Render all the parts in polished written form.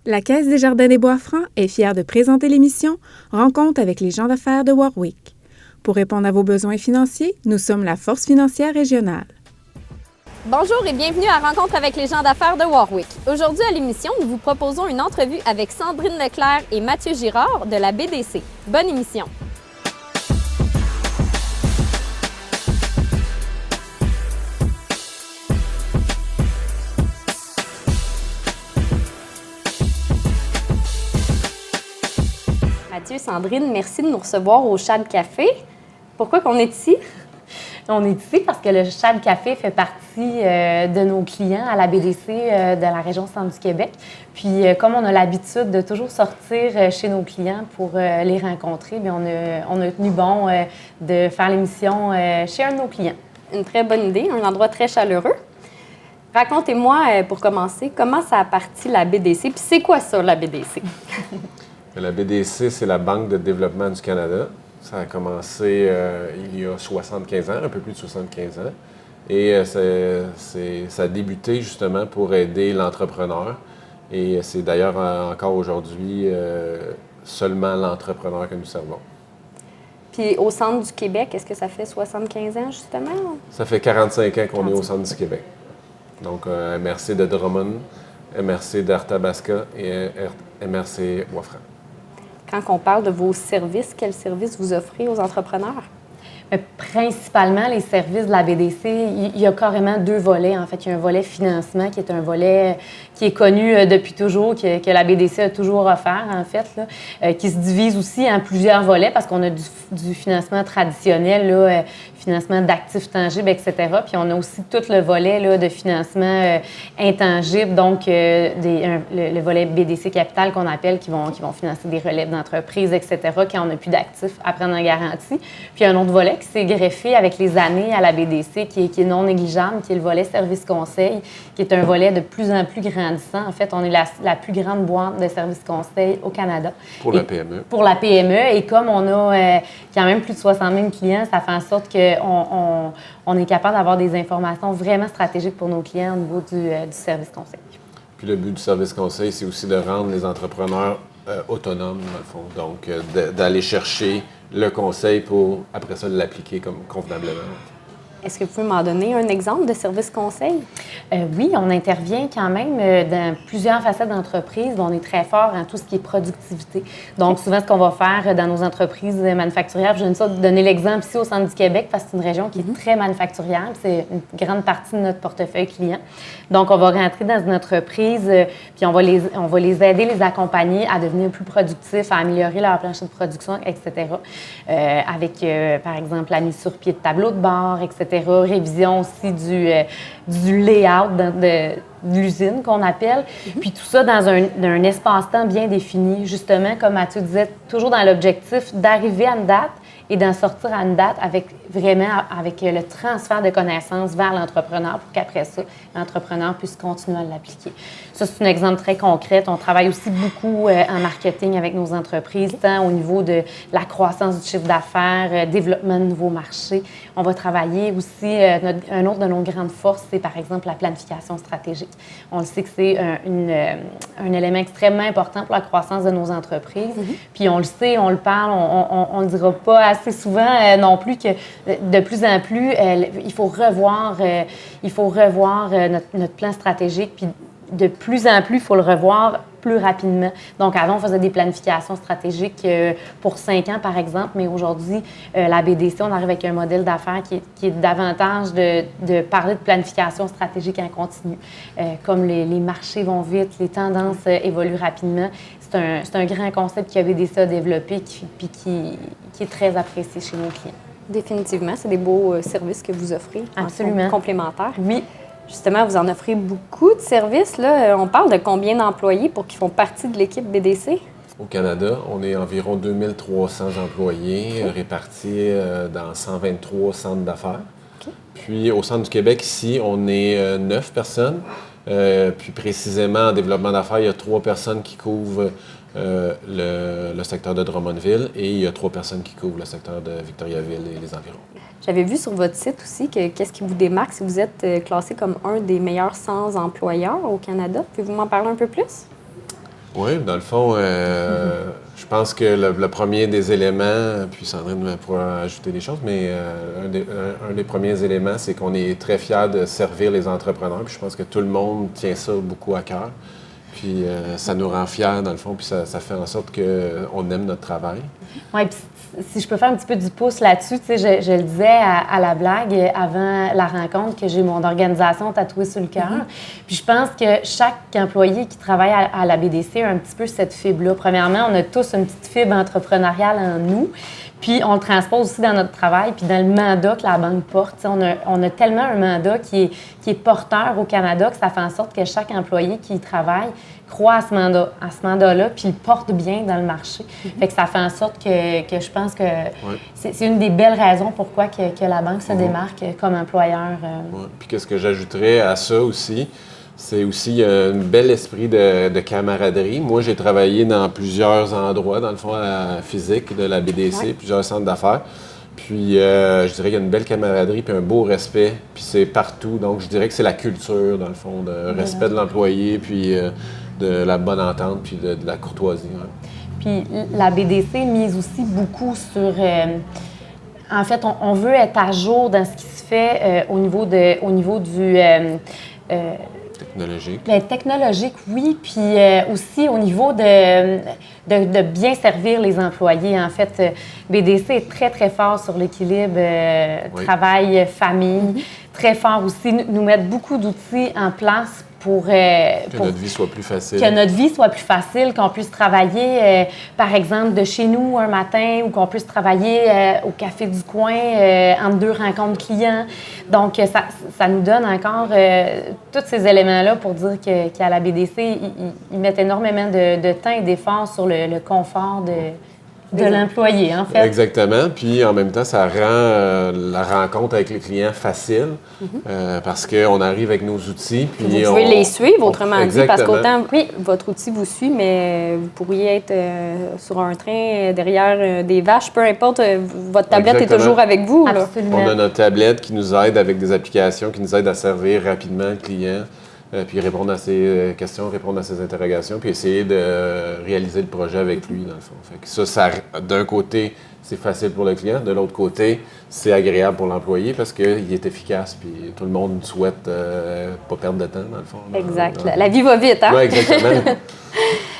La Caisse des Jardins des Bois-Francs est fière de présenter l'émission Rencontre avec les gens d'affaires de Warwick. Pour répondre à vos besoins financiers, nous sommes la force financière régionale. Bonjour et bienvenue à Rencontre avec les gens d'affaires de Warwick. Aujourd'hui à l'émission, nous vous proposons une entrevue avec Sandrine Leclerc et Mathieu Girard de la BDC. Bonne émission! Mathieu, Sandrine, merci de nous recevoir au Chad Café. Pourquoi qu'on est ici? On est ici parce que le Chad Café fait partie de nos clients à la BDC de la région centre du Québec. Puis, comme on a l'habitude de toujours sortir chez nos clients pour les rencontrer, bien, on a tenu bon de faire l'émission chez un de nos clients. Une très bonne idée, un endroit très chaleureux. Racontez-moi, pour commencer, comment ça a parti la BDC, puis c'est quoi ça, la BDC? La BDC, c'est la Banque de développement du Canada. Ça a commencé il y a 75 ans, un peu plus de 75 ans. Et ça a débuté justement pour aider l'entrepreneur. Et c'est d'ailleurs encore aujourd'hui seulement l'entrepreneur que nous servons. Puis au centre du Québec, est-ce que ça fait 75 ans justement? Ça fait 45 ans qu'on est au centre du Québec. Donc MRC de Drummond, MRC d'Arthabasca et MRC Bois-Franc. Quand on parle de vos services, quels services vous offrez aux entrepreneurs? Principalement, les services de la BDC, il y a carrément deux volets. En fait, il y a un volet financement qui est un volet qui est connu depuis toujours, que la BDC a toujours offert, en fait, là, qui se divise aussi en plusieurs volets parce qu'on a du financement traditionnel, là, financement d'actifs tangibles, etc. Puis on a aussi tout le volet là, de financement intangible, donc le volet BDC Capital qu'on appelle, qui vont financer des relèves d'entreprises, etc., quand on n'a plus d'actifs à prendre en garantie. Puis un autre volet qui s'est greffé avec les années à la BDC, qui est non négligeable, qui est le volet service-conseil, qui est un volet de plus en plus grandissant. En fait, on est la plus grande boîte de service-conseil au Canada. Pour la PME. Pour la PME. Et comme on a quand même plus de 60 000 clients, ça fait en sorte qu'on est capable d'avoir des informations vraiment stratégiques pour nos clients au niveau du service-conseil. Puis le but du service-conseil, c'est aussi de rendre les entrepreneurs autonomes, dans le fond. Donc, d'aller chercher le conseil pour, après ça, l'appliquer convenablement. Est-ce que vous pouvez m'en donner un exemple de service-conseil? Oui, on intervient quand même dans plusieurs facettes d'entreprise. On est très fort en tout ce qui est productivité. Donc, souvent, ce qu'on va faire dans nos entreprises manufacturières, je viens de donner l'exemple ici au centre du Québec parce que c'est une région qui est très manufacturière. C'est une grande partie de notre portefeuille client. Donc, on va rentrer dans une entreprise puis on va les aider, les accompagner à devenir plus productifs, à améliorer leur plancher de production, etc. Avec, par exemple, la mise sur pied de tableaux de bord, etc. Révision aussi du layout de l'usine qu'on appelle. Puis tout ça dans un espace-temps bien défini, justement, comme Mathieu disait, toujours dans l'objectif d'arriver à une date et d'en sortir à une date avec le transfert de connaissances vers l'entrepreneur pour qu'après ça, l'entrepreneur puisse continuer à l'appliquer. Ça, c'est un exemple très concret. On travaille aussi beaucoup en marketing avec nos entreprises, tant au niveau de la croissance du chiffre d'affaires, développement de nouveaux marchés. On va travailler aussi, un autre de nos grandes forces, c'est par exemple la planification stratégique. On le sait que c'est un élément extrêmement important pour la croissance de nos entreprises. Puis on le sait, on le parle, on ne le dira pas assez souvent non plus que de plus en plus, il faut revoir notre plan stratégique. Puis de plus en plus, il faut le revoir plus rapidement. Donc, avant, on faisait des planifications stratégiques pour 5 ans, par exemple, mais aujourd'hui, la BDC, on arrive avec un modèle d'affaires qui est davantage de parler de planification stratégique en continu. Comme les marchés vont vite, les tendances évoluent rapidement. C'est un grand concept que la BDC a développé puis qui est très apprécié chez nos clients. Définitivement, c'est des beaux services que vous offrez. Absolument. Complémentaires. Oui. Justement, vous en offrez beaucoup de services. Là. On parle de combien d'employés pour qu'ils font partie de l'équipe BDC? Au Canada, on est environ 2300 employés répartis dans 123 centres d'affaires. Okay. Puis au centre du Québec, ici, on est 9 personnes. Puis précisément, en développement d'affaires, il y a 3 personnes qui couvrent le secteur de Drummondville et il y a 3 personnes qui couvrent le secteur de Victoriaville et les environs. J'avais vu sur votre site aussi que qu'est-ce qui vous démarque si vous êtes classé comme un des meilleurs 100 employeurs au Canada. Pouvez-vous m'en parler un peu plus? Oui, dans le fond, je pense que le premier des éléments, puis Sandrine pourra ajouter des choses, mais un des premiers éléments, c'est qu'on est très fiers de servir les entrepreneurs. Puis je pense que tout le monde tient ça beaucoup à cœur. Puis ça nous rend fiers, dans le fond, puis ça fait en sorte qu'on aime notre travail. Oui, puis si je peux faire un petit peu du pouce là-dessus, tu sais, je le disais à la blague avant la rencontre que j'ai mon organisation tatouée sur le cœur. Puis je pense que chaque employé qui travaille à la BDC a un petit peu cette fibre-là. Premièrement, on a tous une petite fibre entrepreneuriale en nous. Puis on le transpose aussi dans notre travail, puis dans le mandat que la banque porte. On a tellement un mandat qui est porteur au Canada que ça fait en sorte que chaque employé qui y travaille croit à ce mandat-là, puis le porte bien dans le marché. Fait que ça fait en sorte que je pense que c'est une des belles raisons pourquoi que la banque se démarque comme employeur. Puis qu'est-ce que j'ajouterais à ça aussi? C'est aussi un bel esprit de camaraderie. Moi, j'ai travaillé dans plusieurs endroits, dans le fond, physique de la BDC, plusieurs centres d'affaires. Puis, je dirais qu'il y a une belle camaraderie puis un beau respect. Puis, c'est partout. Donc, je dirais que c'est la culture, dans le fond, de respect de l'employé, puis de la bonne entente, puis de la courtoisie. Puis, la BDC mise aussi beaucoup sur... en fait, on veut être à jour dans ce qui se fait au niveau du... Technologique. Bien, technologique, oui. Puis aussi au niveau de bien servir les employés. En fait, BDC est très, très fort sur l'équilibre travail-famille. Très fort aussi. Nous mettre beaucoup d'outils en place pour notre vie soit plus facile. Que notre vie soit plus facile, qu'on puisse travailler, par exemple, de chez nous un matin ou qu'on puisse travailler au café du coin entre deux rencontres clients. Donc, ça nous donne encore tous ces éléments-là pour dire qu'à la BDC, ils mettent énormément de temps et d'efforts sur le confort de l'employé, en fait. Exactement. Puis, en même temps, ça rend la rencontre avec les clients facile parce qu'on arrive avec nos outils. Puis vous pouvez les suivre, autrement dit, parce qu'autant, oui, votre outil vous suit, mais vous pourriez être sur un train derrière des vaches, peu importe, votre tablette est toujours avec vous. Là. Absolument. On a notre tablette qui nous aide avec des applications qui nous aident à servir rapidement le client. Puis répondre à ses questions, répondre à ses interrogations, puis essayer de réaliser le projet avec lui, dans le fond. Fait que ça d'un côté, c'est facile pour le client. De l'autre côté, c'est agréable pour l'employé parce qu'il est efficace, puis tout le monde souhaite pas perdre de temps, dans le fond. Exact. La vie va vite, hein? Oui, exactement.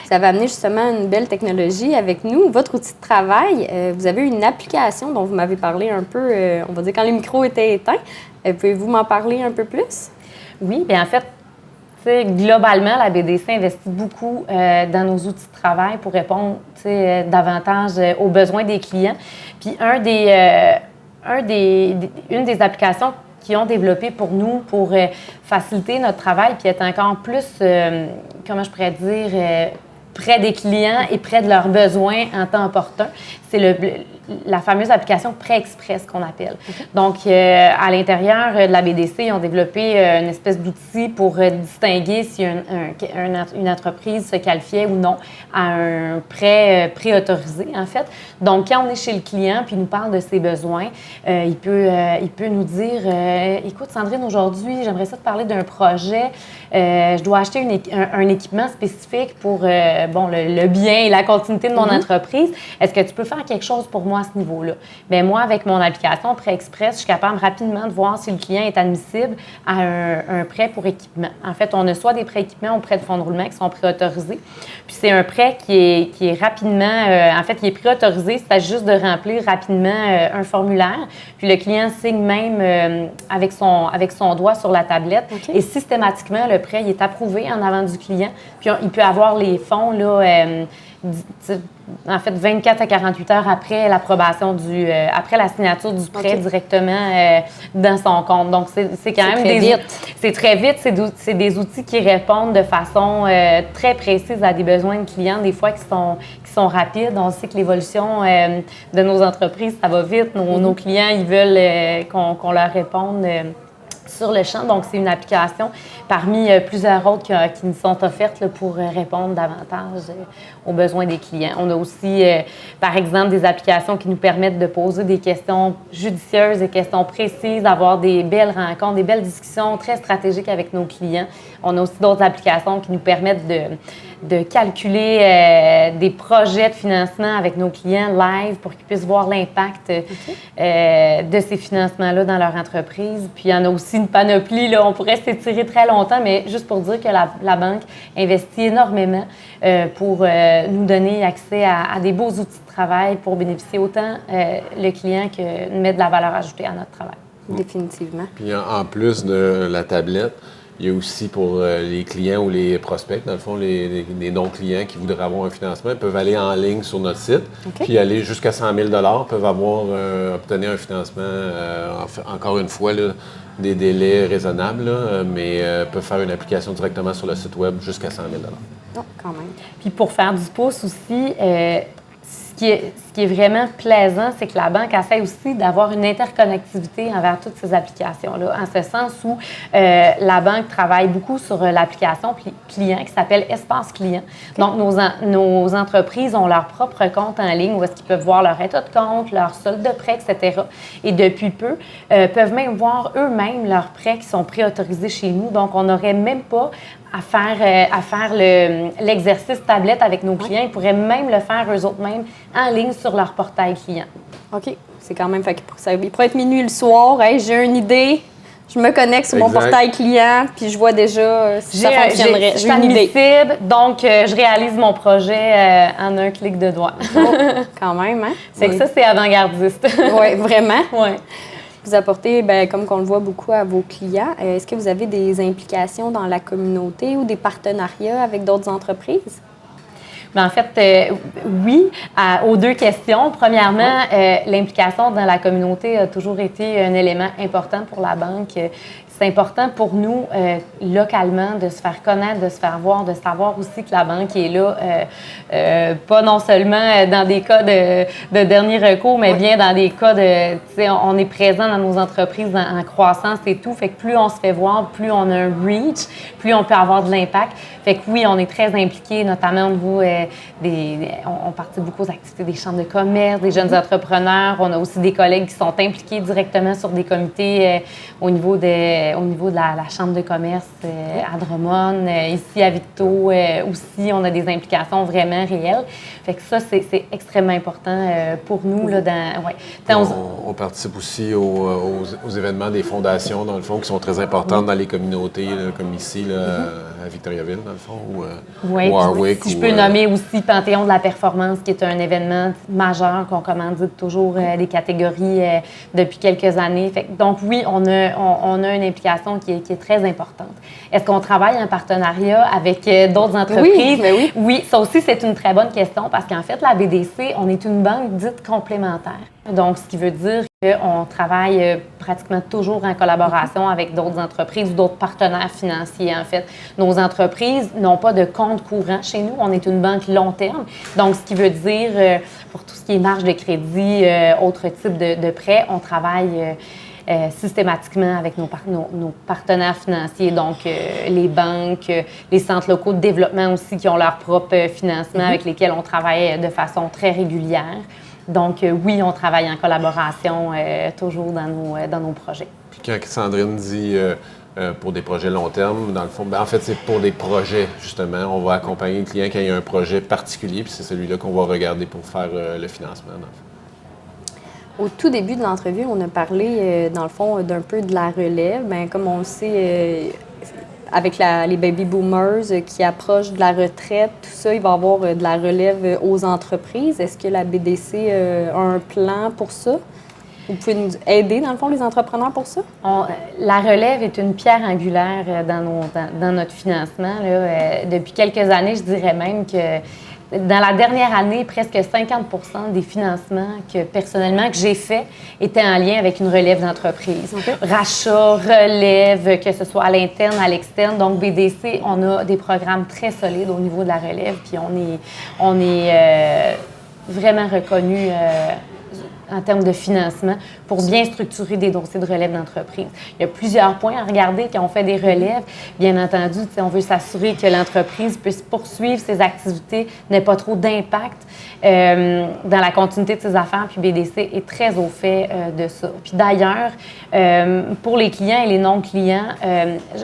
Ça va amener justement une belle technologie avec nous. Votre outil de travail, vous avez une application dont vous m'avez parlé un peu, on va dire, quand les micros étaient éteints. Pouvez-vous m'en parler un peu plus? Oui, bien en fait, globalement, la BDC investit beaucoup dans nos outils de travail pour répondre davantage aux besoins des clients. Puis une des applications qu'ils ont développées pour nous pour faciliter notre travail puis être encore plus, comment je pourrais dire, près des clients et près de leurs besoins en temps opportun, c'est la fameuse application Prêt-Express qu'on appelle. Donc, à l'intérieur de la BDC, ils ont développé une espèce d'outil pour distinguer si une entreprise se qualifiait ou non à un prêt préautorisé, en fait. Donc, quand on est chez le client puis il nous parle de ses besoins, il peut nous dire « Écoute, Sandrine, aujourd'hui, j'aimerais ça te parler d'un projet. Je dois acheter un équipement spécifique pour le bien et la continuité de mon entreprise. Est-ce que tu peux faire quelque chose pour moi à ce niveau-là? » Bien, moi, avec mon application Prêt-Express, je suis capable rapidement de voir si le client est admissible à un prêt pour équipement. En fait, on a soit des prêts équipements ou prêts de fonds de roulement qui sont préautorisés. Puis c'est un prêt qui est rapidement, en fait, qui est préautorisé. C'est juste de remplir rapidement un formulaire. Puis le client signe même avec son doigt sur la tablette. Okay. Et systématiquement, le prêt il est approuvé en avant du client. Puis il peut avoir les fonds là, en fait, 24 à 48 heures après l'approbation après la signature du prêt directement dans son compte. Donc, c'est quand même c'est très vite. C'est des outils qui répondent de façon très précise à des besoins de clients, des fois qui sont rapides. On sait que l'évolution de nos entreprises, ça va vite. Nos clients, ils veulent qu'on leur réponde sur le champ. Donc, c'est une application parmi plusieurs autres qui nous sont offertes là, pour répondre davantage aux besoins des clients. On a aussi, par exemple, des applications qui nous permettent de poser des questions judicieuses, des questions précises, d'avoir des belles rencontres, des belles discussions très stratégiques avec nos clients. On a aussi d'autres applications qui nous permettent de calculer des projets de financement avec nos clients live pour qu'ils puissent voir l'impact de ces financements-là dans leur entreprise. Puis il y en a aussi une panoplie, là, on pourrait s'étirer très longtemps, mais juste pour dire que la banque investit énormément pour nous donner accès à des beaux outils de travail pour bénéficier autant le client que mettre de la valeur ajoutée à notre travail. Définitivement. Puis en plus de la tablette, il y a aussi pour les clients ou les prospects, dans le fond, les non-clients qui voudraient avoir un financement, ils peuvent aller en ligne sur notre site, puis aller jusqu'à 100 000 peuvent obtenir un financement, encore une fois, là, des délais raisonnables, là, mais peuvent faire une application directement sur le site web jusqu'à 100 000 Oh, quand même. Puis pour faire du pouce aussi, ce qui est vraiment plaisant, c'est que la banque essaie aussi d'avoir une interconnectivité envers toutes ces applications-là, en ce sens où la banque travaille beaucoup sur l'application client qui s'appelle Espace Client. Donc, nos entreprises ont leur propre compte en ligne où est-ce qu'ils peuvent voir leur état de compte, leur solde de prêt, etc. Et depuis peu, peuvent même voir eux-mêmes leurs prêts qui sont préautorisés chez nous. Donc, on n'aurait même pas à faire l'exercice tablette avec nos clients. Ils pourraient même le faire eux-mêmes en ligne sur leur portail client. OK. C'est quand même... il pourrait être minuit le soir. Hey, j'ai une idée. Je me connecte sur mon portail client, puis je vois déjà si ça fonctionnerait. J'ai une idée. Donc, je réalise mon projet en un clic de doigt. Quand même, hein? C'est que ça, c'est avant-gardiste. Oui, vraiment. Oui. Vous apportez, comme on le voit beaucoup à vos clients, est-ce que vous avez des implications dans la communauté ou des partenariats avec d'autres entreprises? En fait, oui, aux deux questions. Premièrement, l'implication dans la communauté a toujours été un élément important pour la banque. C'est important pour nous, localement, de se faire connaître, de se faire voir, de savoir aussi que la banque est là, pas non seulement dans des cas de dernier recours, mais bien dans des cas de, tu sais, on est présent dans nos entreprises en croissance et tout. Fait que plus on se fait voir, plus on a un reach, plus on peut avoir de l'impact. Fait que oui, on est très impliqués, notamment au niveau on participe beaucoup aux activités des chambres de commerce, des jeunes entrepreneurs. On a aussi des collègues qui sont impliqués directement sur des comités au niveau de la chambre de commerce à Drummond, ici à Victo aussi, on a des implications vraiment réelles. Fait que ça, c'est extrêmement important pour nous. Là, on participe aussi aux événements des fondations, dans le fond, qui sont très importantes dans les communautés, là, comme ici, là, à Victoriaville, dans le fond, ou Warwick. Si je peux nommer aussi Panthéon de la performance, qui est un événement majeur qu'on commandite toujours des catégories depuis quelques années. Fait que, donc oui, on a une implication qui est très importante. Est-ce qu'on travaille en partenariat avec d'autres entreprises? Oui, Oui, ça aussi, c'est une très bonne question parce qu'en fait, la BDC, on est une banque dite complémentaire. Donc, ce qui veut dire qu'on travaille pratiquement toujours en collaboration avec d'autres entreprises ou d'autres partenaires financiers, en fait. Nos entreprises n'ont pas de compte courant chez nous. On est une banque long terme. Donc, ce qui veut dire, pour tout ce qui est marge de crédit, autres types de prêts, on travaille systématiquement avec nos partenaires financiers, donc les banques, les centres locaux de développement aussi qui ont leur propre financement avec lesquels on travaille de façon très régulière. Donc oui, on travaille en collaboration toujours dans nos projets. Puis quand Sandrine dit pour des projets long terme, dans le fond, en fait, c'est pour des projets, justement. On va accompagner le client quand il y a un projet particulier, puis c'est celui-là qu'on va regarder pour faire le financement, dans le fond. Au tout début de l'entrevue, on a parlé, dans le fond, d'un peu de la relève. Bien, comme on le sait, avec les baby boomers qui approchent de la retraite, tout ça, il va y avoir de la relève aux entreprises. Est-ce que la BDC a un plan pour ça? Vous pouvez nous aider, dans le fond, les entrepreneurs pour ça? La relève est une pierre angulaire dans notre financement. Là. Depuis quelques années, je dirais même que dans la dernière année, presque 50% des financements personnellement que j'ai faits étaient en lien avec une relève d'entreprise. Okay. Rachat, relève, que ce soit à l'interne, à l'externe. Donc, BDC, on a des programmes très solides au niveau de la relève, puis on est vraiment reconnu en termes de financement pour bien structurer des dossiers de relève d'entreprise. Il y a plusieurs points à regarder quand on fait des relèves. Bien entendu, on veut s'assurer que l'entreprise puisse poursuivre ses activités, n'ait pas trop d'impact dans la continuité de ses affaires, puis BDC est très au fait de ça. Puis d'ailleurs, pour les clients et les non-clients,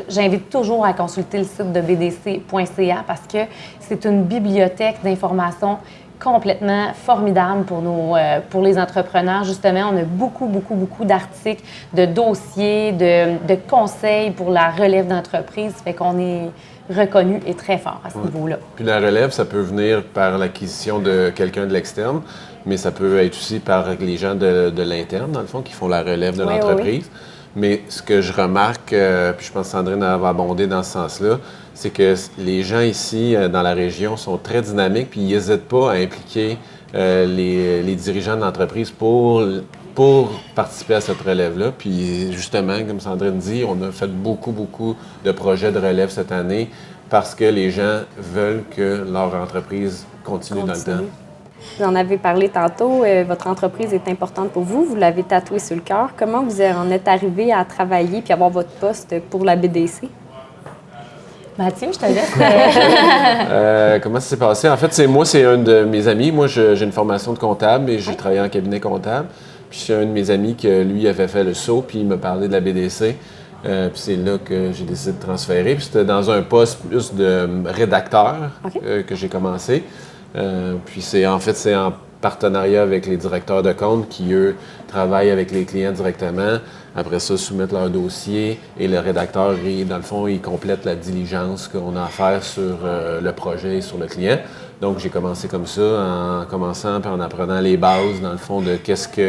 j'invite toujours à consulter le site de bdc.ca parce que c'est une bibliothèque d'informations complètement formidable pour les entrepreneurs. Justement, on a beaucoup d'articles, de dossiers, de conseils pour la relève d'entreprise. Fait qu'on est reconnu et très fort à ce niveau-là. Puis la relève, ça peut venir par l'acquisition de quelqu'un de l'externe, mais ça peut être aussi par les gens de l'interne, dans le fond, qui font la relève de l'entreprise. Oui. Mais ce que je remarque, puis je pense que Sandrine va abonder dans ce sens-là, c'est que les gens ici, dans la région, sont très dynamiques, puis ils n'hésitent pas à impliquer les dirigeants de l'entreprise pour participer à cette relève-là. Puis justement, comme Sandrine dit, on a fait beaucoup de projets de relève cette année parce que les gens veulent que leur entreprise continue dans le temps. Vous en avez parlé tantôt, votre entreprise est importante pour vous, vous l'avez tatoué sur le cœur. Comment vous en êtes arrivé à travailler puis avoir votre poste pour la BDC? Mathieu, je te laisse. Comment ça s'est passé? En fait, c'est un de mes amis. Moi, j'ai une formation de comptable et j'ai travaillé en cabinet comptable. Puis c'est un de mes amis que lui avait fait le saut, puis il m'a parlé de la BDC. Puis c'est là que j'ai décidé de transférer. Puis c'était dans un poste plus de rédacteur que j'ai commencé. Puis c'est en partenariat avec les directeurs de compte qui, eux, travaillent avec les clients directement. Après ça, soumettent leur dossier et le rédacteur, dans le fond, il complète la diligence qu'on a à faire sur le projet et sur le client. Donc, j'ai commencé comme ça, en commençant puis en apprenant les bases, dans le fond, de qu'est-ce qui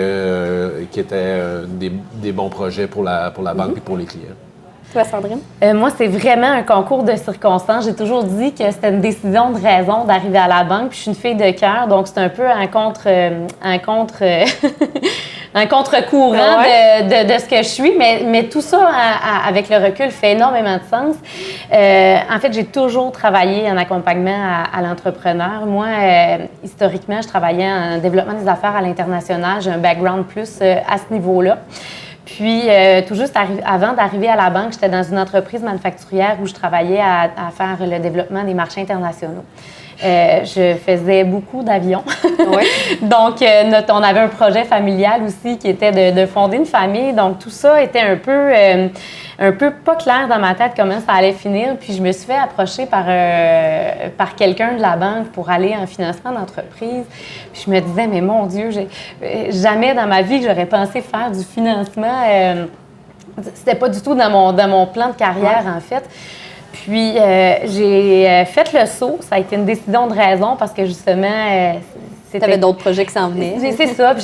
était des bons projets pour la banque et pour les clients. Toi, Sandrine? Moi, c'est vraiment un concours de circonstances. J'ai toujours dit que c'était une décision de raison d'arriver à la banque. Puis je suis une fille de cœur, donc c'est un peu un contre-courant de ce que je suis. Mais tout ça, avec le recul, fait énormément de sens. En fait, j'ai toujours travaillé en accompagnement à l'entrepreneur. Moi, historiquement, je travaillais en développement des affaires à l'international. J'ai un background plus à ce niveau-là. Puis, tout juste avant d'arriver à la banque, j'étais dans une entreprise manufacturière où je travaillais à faire le développement des marchés internationaux. Je faisais beaucoup d'avions. Oui. Donc, on avait un projet familial aussi qui était de fonder une famille. Donc, tout ça était un peu pas clair dans ma tête comment ça allait finir. Puis, je me suis fait approcher par quelqu'un de la banque pour aller en financement d'entreprise. Puis, je me disais, mais mon Dieu, jamais dans ma vie que j'aurais pensé faire du financement. C'était pas du tout dans mon plan de carrière, en fait. Puis, j'ai fait le saut. Ça a été une décision de raison parce que, justement, tu avais d'autres projets qui s'en venaient. C'est ça. Puis,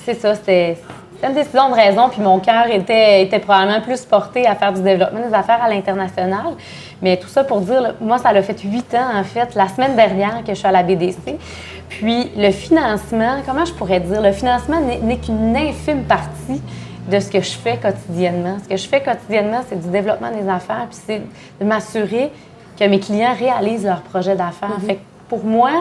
c'était une décision de raison. Puis, mon cœur était probablement plus porté à faire du développement des affaires à l'international. Mais tout ça pour dire, moi, ça l'a fait 8 ans, en fait, la semaine dernière que je suis à la BDC. Puis, le financement, comment je pourrais dire? Le financement n'est qu'une infime partie de ce que je fais quotidiennement. Ce que je fais quotidiennement, c'est du développement des affaires, puis c'est de m'assurer que mes clients réalisent leurs projets d'affaires. Fait que pour moi,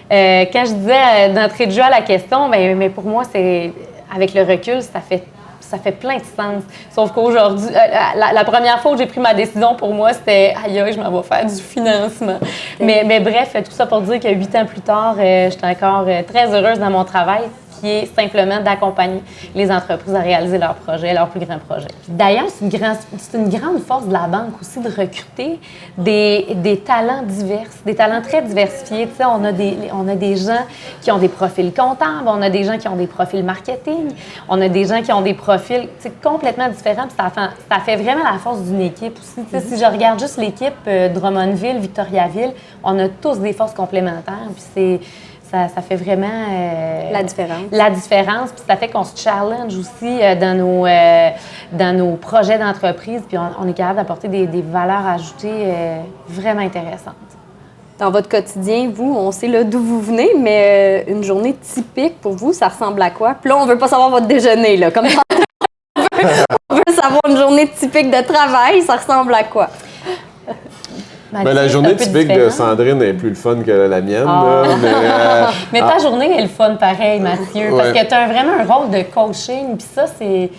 quand je disais d'entrée de jeu à la question, mais pour moi, c'est avec le recul, ça fait plein de sens. Sauf qu'aujourd'hui, la première fois où j'ai pris ma décision, pour moi, c'était « aïe, je m'en vais faire du financement ». Mais bref, tout ça pour dire que 8 ans plus tard, je suis encore très heureuse dans mon travail, qui est simplement d'accompagner les entreprises à réaliser leurs projets, leurs plus grands projets. D'ailleurs, c'est une grande force de la banque aussi de recruter des talents divers, des talents très diversifiés. Tu sais, on a des gens qui ont des profils comptables, on a des gens qui ont des profils marketing, on a des gens qui ont des profils complètement différents. Puis ça fait vraiment la force d'une équipe aussi. Tu sais, si je regarde juste l'équipe Drummondville, Victoriaville, on a tous des forces complémentaires. Puis ça fait vraiment la différence. La différence, puis ça fait qu'on se challenge aussi dans nos projets d'entreprise, puis on est capable d'apporter des valeurs ajoutées vraiment intéressantes. Dans votre quotidien, vous, on sait là d'où vous venez, mais une journée typique pour vous, ça ressemble à quoi? Puis là, on veut pas savoir votre déjeuner, là. Comme ça, on veut savoir une journée typique de travail, ça ressemble à quoi? La journée typique de Sandrine est plus le fun que la mienne. Ah. Là, mais ta journée est le fun pareil, Mathieu, parce que tu as vraiment un rôle de coaching, puis ça, c'est...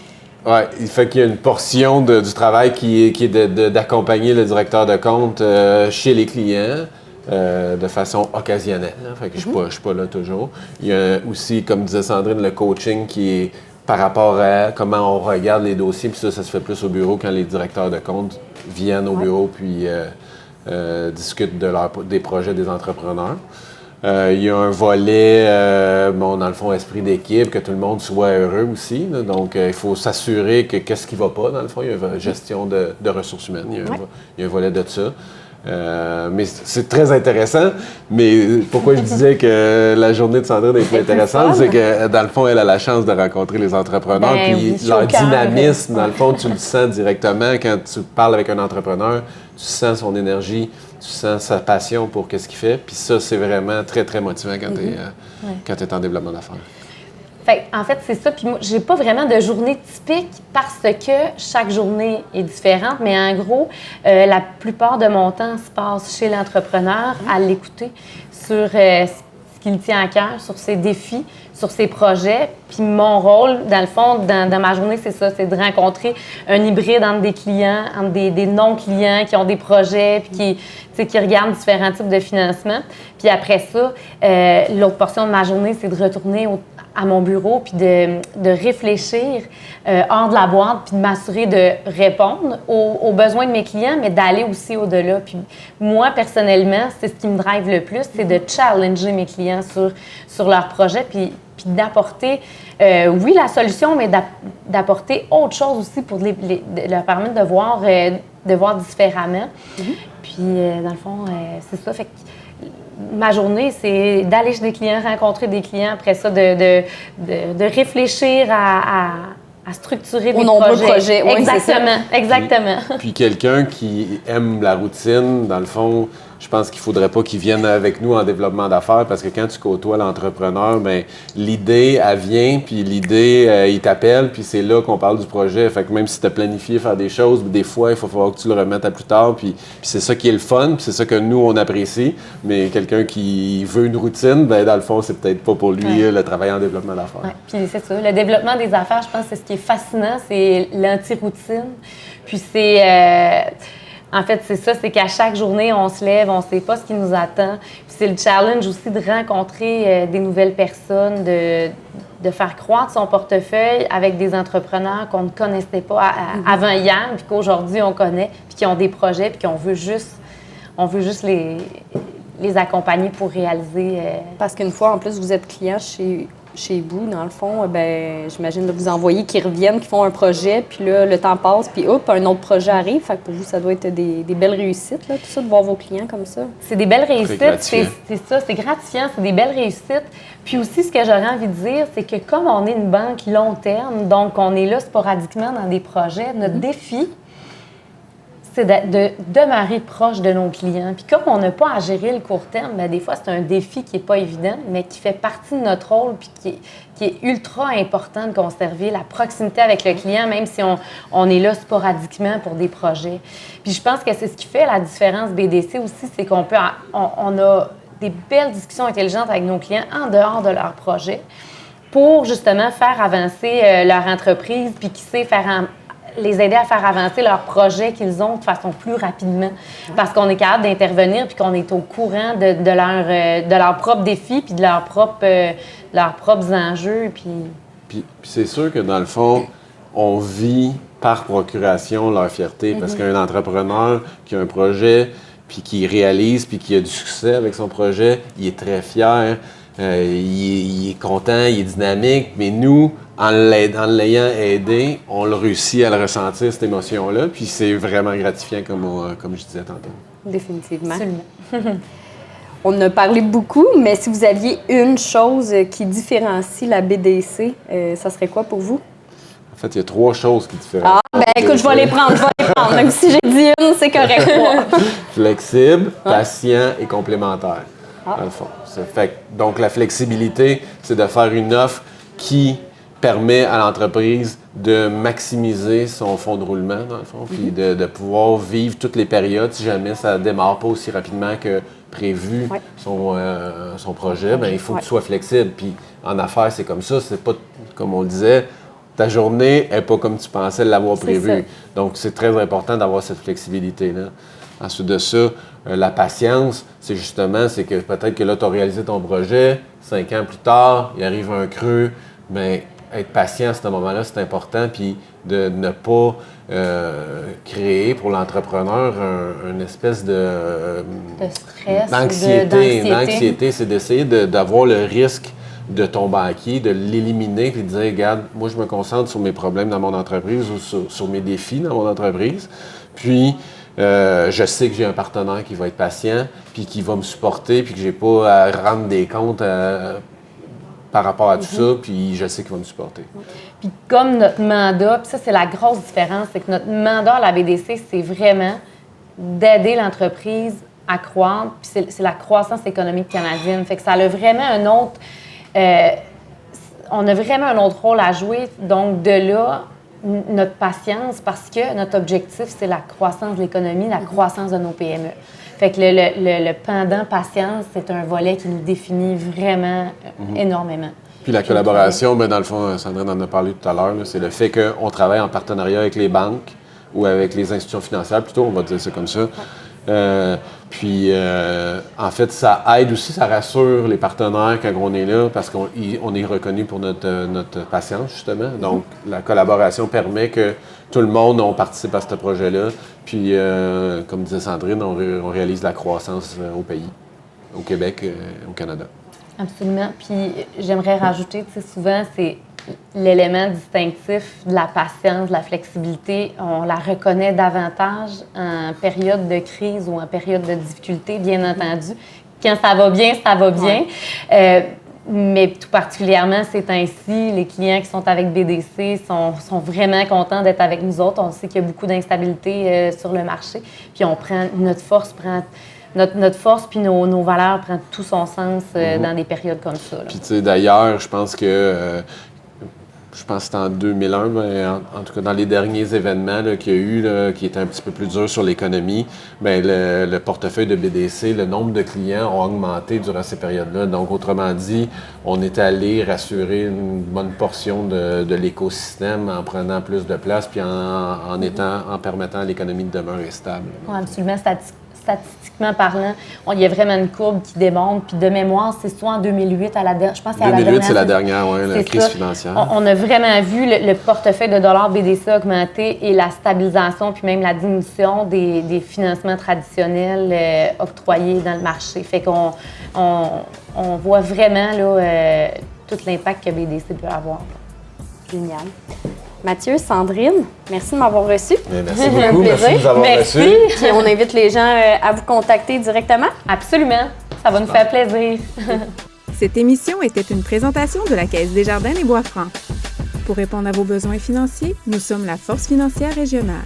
Oui, il fait qu'il y a une portion du travail qui est d'accompagner le directeur de compte chez les clients de façon occasionnelle. Hein. Fait que je ne suis pas là toujours. Il y a aussi, comme disait Sandrine, le coaching qui est par rapport à comment on regarde les dossiers. Puis ça se fait plus au bureau quand les directeurs de compte viennent au bureau puis discutent des projets des entrepreneurs. Il y a un volet, dans le fond, esprit d'équipe, que tout le monde soit heureux aussi. Là. Donc, il faut s'assurer que qu'est-ce qui ne va pas, dans le fond. Il y a une gestion de ressources humaines. Il y a un volet de ça. Mais c'est très intéressant. Mais pourquoi je disais que la journée de Sandrine est plus intéressante, c'est que, dans le fond, elle a la chance de rencontrer les entrepreneurs. Puis leur dynamisme, dans le fond, tu le sens directement quand tu parles avec un entrepreneur. Tu sens son énergie, tu sens sa passion pour ce qu'il fait. Puis ça, c'est vraiment très, très motivant quand tu es en développement d'affaires. En fait, c'est ça. Puis moi, j'ai pas vraiment de journée typique parce que chaque journée est différente. Mais en gros, la plupart de mon temps se passe chez l'entrepreneur à l'écouter sur ce qui lui tient à cœur, sur ses défis, sur ses projets. Puis mon rôle, dans le fond, dans ma journée, c'est ça, c'est de rencontrer un hybride entre des clients, entre des non-clients qui ont des projets, puis qui regardent différents types de financement. Puis après ça, l'autre portion de ma journée, c'est de retourner à mon bureau, puis de réfléchir hors de la boîte, puis de m'assurer de répondre aux besoins de mes clients, mais d'aller aussi au-delà. Puis moi, personnellement, c'est ce qui me drive le plus, c'est de challenger mes clients sur leurs projets, puis d'apporter, oui, la solution, mais d'apporter autre chose aussi pour leur permettre de voir différemment. Puis, dans le fond, c'est ça. Fait que ma journée, c'est d'aller chez des clients, rencontrer des clients, après ça, de réfléchir à structurer des projets. Oui, exactement. Puis quelqu'un qui aime la routine, dans le fond, je pense qu'il ne faudrait pas qu'il vienne avec nous en développement d'affaires parce que quand tu côtoies l'entrepreneur, bien, l'idée, elle vient, puis l'idée, il t'appelle, puis c'est là qu'on parle du projet. Fait que même si tu as planifié faire des choses, des fois, il faut falloir que tu le remettes à plus tard, puis c'est ça qui est le fun, puis c'est ça que nous, on apprécie. Mais quelqu'un qui veut une routine, bien, dans le fond, c'est peut-être pas pour lui le travail en développement d'affaires. Ouais. Puis c'est ça. Le développement des affaires, je pense que c'est ce qui est fascinant, c'est l'anti-routine. Puis c'est... En fait, c'est ça, c'est qu'à chaque journée, on se lève, on ne sait pas ce qui nous attend. Puis c'est le challenge aussi de rencontrer des nouvelles personnes, de faire croître son portefeuille avec des entrepreneurs qu'on ne connaissait pas avant hier, puis qu'aujourd'hui, on connaît, puis qui ont des projets, puis qu'on veut juste les accompagner pour réaliser... Parce qu'une fois, en plus, vous êtes client chez vous, dans le fond, j'imagine que vous envoyez qui reviennent, qui font un projet, puis là, le temps passe, puis hop, un autre projet arrive. Fait que pour vous, ça doit être des belles réussites, là, tout ça, de voir vos clients comme ça. C'est des belles réussites, c'est ça, c'est gratifiant, c'est des belles réussites. Puis aussi, ce que j'aurais envie de dire, c'est que comme on est une banque long terme, donc on est là sporadiquement dans des projets, notre défi, c'est de demeurer proche de nos clients. Puis comme on n'a pas à gérer le court terme, bien, des fois, c'est un défi qui n'est pas évident, mais qui fait partie de notre rôle puis qui est ultra important de conserver la proximité avec le client, même si on est là sporadiquement pour des projets. Puis je pense que c'est ce qui fait la différence BDC aussi, c'est qu'on a des belles discussions intelligentes avec nos clients en dehors de leur projet pour justement faire avancer leur entreprise puis qui sait les aider à faire avancer leurs projets qu'ils ont de façon plus rapidement. Parce qu'on est capable d'intervenir puis qu'on est au courant de leurs propres défis puis de leurs propres enjeux. Puis c'est sûr que dans le fond, on vit par procuration leur fierté. Parce qu'un entrepreneur qui a un projet puis qui réalise puis qui a du succès avec son projet, il est très fier. Il est content, il est dynamique, mais nous, en l'ayant aidé, on le réussit à le ressentir, cette émotion-là, puis c'est vraiment gratifiant, comme je disais tantôt. Définitivement. Absolument. On en a parlé beaucoup, mais si vous aviez une chose qui différencie la BDC, ça serait quoi pour vous? En fait, il y a 3 choses qui différencient. Écoute, je vais les prendre. Même si j'ai dit une, c'est correct. Flexible, patient et complémentaire, dans le fond. Donc, la flexibilité, c'est de faire une offre qui permet à l'entreprise de maximiser son fonds de roulement, dans le fond, puis de pouvoir vivre toutes les périodes. Si jamais ça ne démarre pas aussi rapidement que prévu son projet, bien, il faut que tu sois flexible. Puis en affaires, c'est comme ça. C'est pas, comme on le disait, ta journée n'est pas comme tu pensais l'avoir prévu. Donc, c'est très important d'avoir cette flexibilité-là. Ensuite de ça, la patience, c'est que peut-être que là, tu as réalisé ton projet, 5 ans plus tard, il arrive un creux, mais être patient à ce moment-là, c'est important, puis de ne pas créer pour l'entrepreneur une espèce de stress, d'anxiété, c'est d'essayer d'avoir le risque de ton banquier, de l'éliminer, puis de dire, regarde, moi, je me concentre sur mes problèmes dans mon entreprise ou sur mes défis dans mon entreprise, puis je sais que j'ai un partenaire qui va être patient, puis qui va me supporter, puis que j'ai pas à rendre des comptes par rapport à tout ça, puis je sais qu'il va me supporter. Puis comme notre mandat, puis ça, c'est la grosse différence, c'est que notre mandat à la BDC, c'est vraiment d'aider l'entreprise à croître, puis c'est la croissance économique canadienne. Fait que ça a vraiment un autre... on a vraiment un autre rôle à jouer. Donc, de là, notre patience, parce que notre objectif, c'est la croissance de l'économie, la croissance de nos PME. Fait que le pendant patience, c'est un volet qui nous définit vraiment énormément. Puis la collaboration, bien, dans le fond, Sandrine en a parlé tout à l'heure, c'est le fait qu'on travaille en partenariat avec les banques ou avec les institutions financières, plutôt, on va dire ça comme ça. En fait, ça aide aussi, ça rassure les partenaires quand on est là parce qu'on est reconnu pour notre patience, justement. Donc, la collaboration permet que tout le monde, on participe à ce projet-là. Puis, comme disait Sandrine, on réalise la croissance au pays, au Québec, au Canada. Absolument. Puis, j'aimerais rajouter, tu sais, souvent, c'est l'élément distinctif de la patience, de la flexibilité, on la reconnaît davantage en période de crise ou en période de difficulté, bien entendu. Quand ça va bien, ça va bien. Mais tout particulièrement, ces temps-ci, les clients qui sont avec BDC sont vraiment contents d'être avec nous autres. On sait qu'il y a beaucoup d'instabilité sur le marché. Puis on prend notre force, notre force puis nos valeurs prennent tout son sens dans des périodes comme ça. Là. Puis tu sais, d'ailleurs, je pense que c'était en 2001, mais en tout cas dans les derniers événements là, qu'il y a eu, là, qui étaient un petit peu plus durs sur l'économie, bien, le portefeuille de BDC, le nombre de clients ont augmenté durant ces périodes-là. Donc, autrement dit, on est allé rassurer une bonne portion de l'écosystème en prenant plus de place puis en permettant à l'économie de demeurer stable. Oui, absolument. Statistiquement parlant, il y a vraiment une courbe qui démontre. Puis de mémoire, c'est soit en 2008, je pense que c'est 2008, c'est la dernière, oui, la crise financière. On a vraiment vu le portefeuille de dollars BDC augmenter et la stabilisation, puis même la diminution des financements traditionnels octroyés dans le marché. Fait qu'on voit vraiment là, tout l'impact que BDC peut avoir. Génial. Mathieu, Sandrine, merci de m'avoir reçu. Merci beaucoup, merci de nous avoir reçus. Puis on invite les gens à vous contacter directement. Absolument, ça va nous faire plaisir. Cette émission était une présentation de la Caisse Desjardins des Bois-Francs. Pour répondre à vos besoins financiers, nous sommes la Force financière régionale.